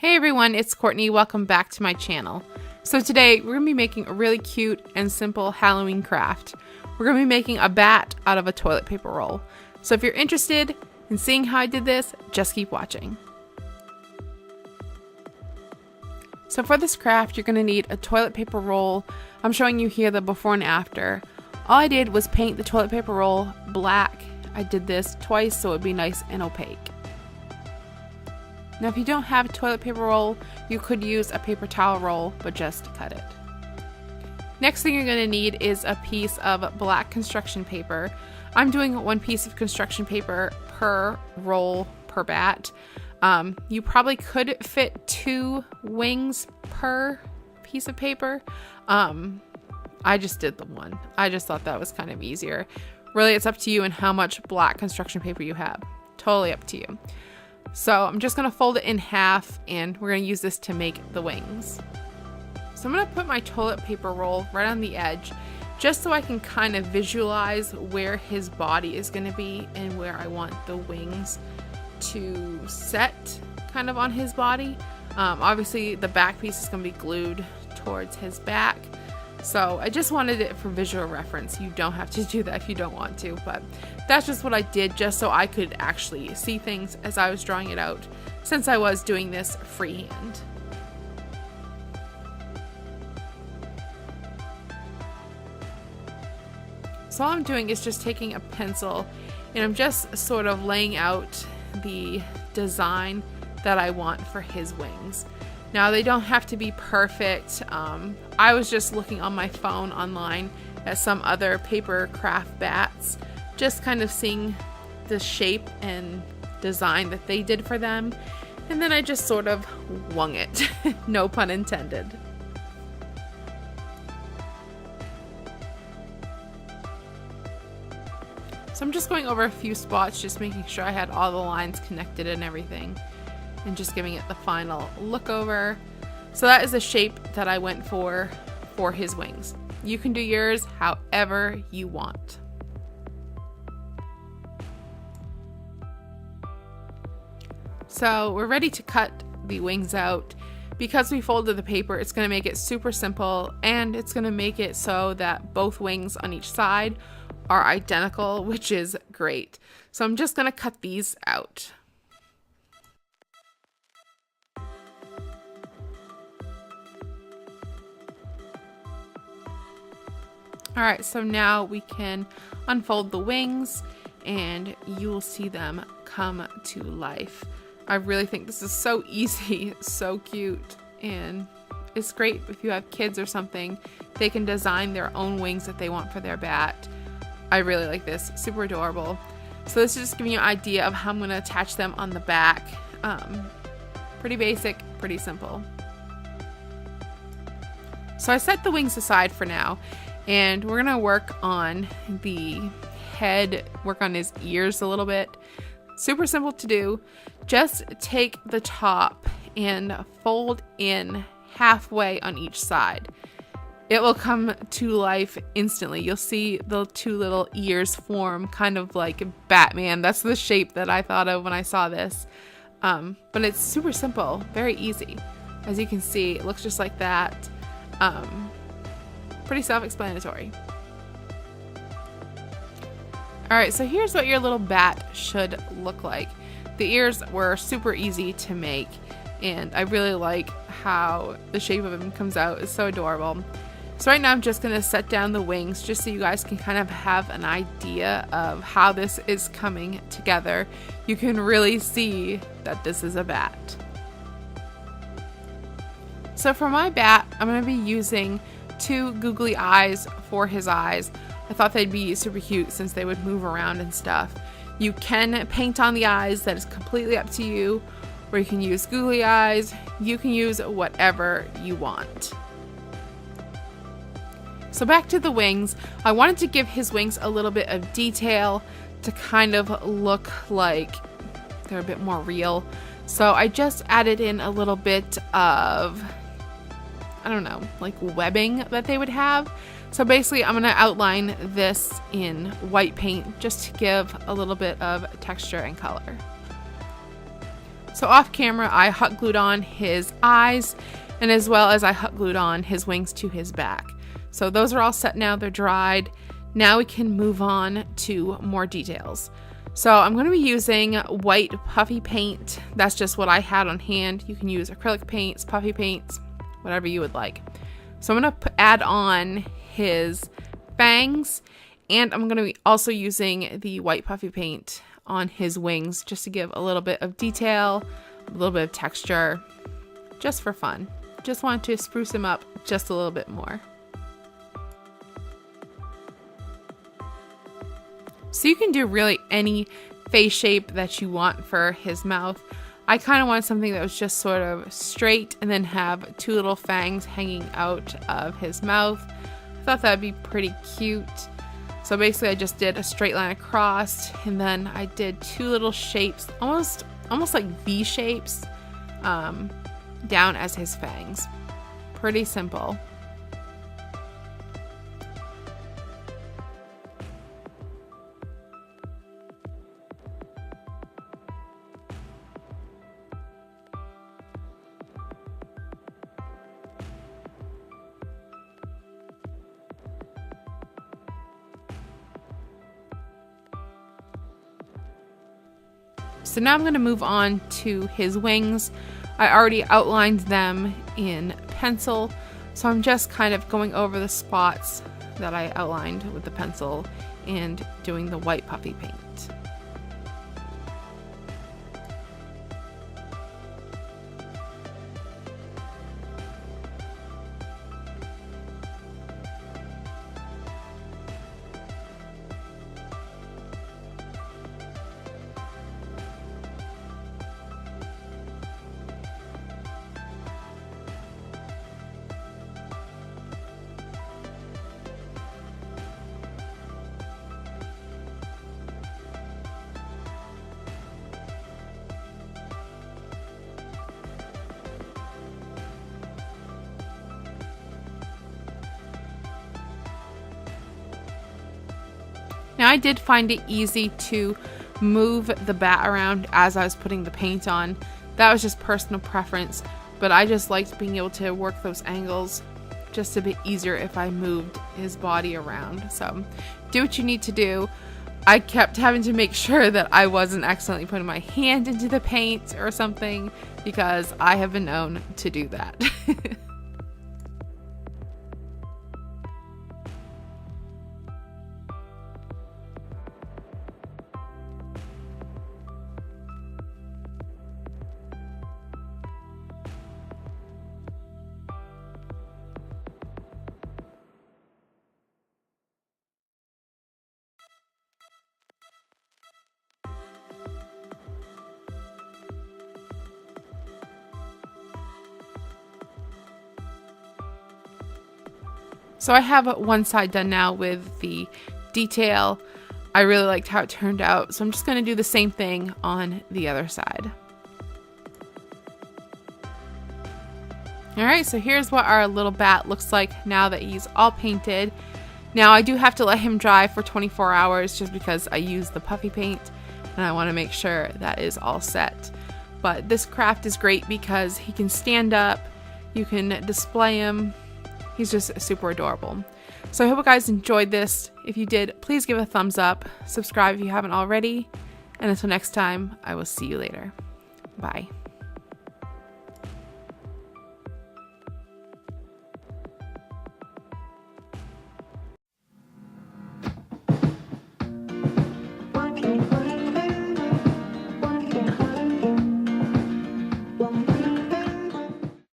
Hey everyone, it's Courtney. Welcome back to my channel. So today we're going to be making a really cute and simple Halloween craft. We're going to be making a bat out of a toilet paper roll. So if you're interested in seeing how I did this, just keep watching. So for this craft, you're going to need a toilet paper roll. I'm showing you here the before and after. All I did was paint the toilet paper roll black. I did this twice so it would be nice and opaque. Now if you don't have a toilet paper roll, you could use a paper towel roll, but just cut it. Next thing you're going to need is a piece of black construction paper. I'm doing one piece of construction paper per roll per bat. You probably could fit 2 wings per piece of paper. I just did the one. I just thought that was kind of easier. Really, it's up to you and how much black construction paper you have. Totally up to you. So I'm just going to fold it in half and we're going to use this to make the wings. So I'm going to put my toilet paper roll right on the edge just so I can kind of visualize where his body is going to be and where I want the wings to set kind of on his body. Obviously the back piece is going to be glued towards his back. So I just wanted it for visual reference. You don't have to do that if you don't want to, but that's just what I did just so I could actually see things as I was drawing it out, since I was doing this freehand. So all I'm doing is just taking a pencil and I'm just sort of laying out the design that I want for his wings. Now they don't have to be perfect. I was just looking on my phone online at some other paper craft bats, just kind of seeing the shape and design that they did for them. And then I just sort of wung it, no pun intended. So I'm just going over a few spots, just making sure I had all the lines connected and everything, and just giving it the final look over. So that is the shape that I went for his wings. You can do yours however you want. So we're ready to cut the wings out. Because we folded the paper, it's going to make it super simple, and it's going to make it so that both wings on each side are identical, which is great. So I'm just going to cut these out. Alright, so now we can unfold the wings and you will see them come to life. I really think this is so easy, so cute, and it's great if you have kids or something. They can design their own wings that they want for their bat. I really like this, super adorable. So this is just giving you an idea of how I'm going to attach them on the back. Pretty basic, pretty simple. So I set the wings aside for now. And we're gonna work on the head, work on his ears a little bit. Super simple to do. Just take the top and fold in halfway on each side. It will come to life instantly. You'll see the 2 little ears form kind of like Batman. That's the shape that I thought of when I saw this. But it's super simple, very easy. As you can see, it looks just like that. Pretty self-explanatory. Alright, so here's what your little bat should look like. The ears were super easy to make, and I really like how the shape of him comes out. It's so adorable. So right now I'm just going to set down the wings just so you guys can kind of have an idea of how this is coming together. You can really see that this is a bat. So for my bat, I'm going to be using 2 googly eyes for his eyes. I thought they'd be super cute since they would move around and stuff. You can paint on the eyes, that is completely up to you, or you can use googly eyes. You can use whatever you want. So back to the wings. I wanted to give his wings a little bit of detail to kind of look like they're a bit more real. So I just added in a little bit of, I don't know, like webbing that they would have. So basically I'm going to outline this in white paint just to give a little bit of texture and color. So off camera, I hot glued on his eyes, and as well as I hot glued on his wings to his back. So those are all set now, they're dried. Now we can move on to more details. So I'm going to be using white puffy paint. That's just what I had on hand. You can use acrylic paints, puffy paints, whatever you would like. So I'm going to add on his fangs, and I'm going to be also using the white puffy paint on his wings just to give a little bit of detail, a little bit of texture, just for fun. Just wanted to spruce him up just a little bit more. So you can do really any face shape that you want for his mouth. I kind of wanted something that was just sort of straight and then have two little fangs hanging out of his mouth. I thought that would be pretty cute. So basically I just did a straight line across, and then I did two little shapes, almost like V shapes, down as his fangs. Pretty simple. So now I'm going to move on to his wings. I already outlined them in pencil, so I'm just kind of going over the spots that I outlined with the pencil and doing the white puffy paint. Now I did find it easy to move the bat around as I was putting the paint on. That was just personal preference, but I just liked being able to work those angles just a bit easier if I moved his body around. So do what you need to do. I kept having to make sure that I wasn't accidentally putting my hand into the paint or something, because I have been known to do that. So I have one side done now with the detail. I really liked how it turned out, so I'm just going to do the same thing on the other side. Alright, so here's what our little bat looks like now that he's all painted. Now I do have to let him dry for 24 hours just because I use the puffy paint and I want to make sure that is all set. But this craft is great because he can stand up, you can display him. He's just super adorable. So I hope you guys enjoyed this. If you did, please give a thumbs up, subscribe if you haven't already, and until next time, I will see you later. Bye.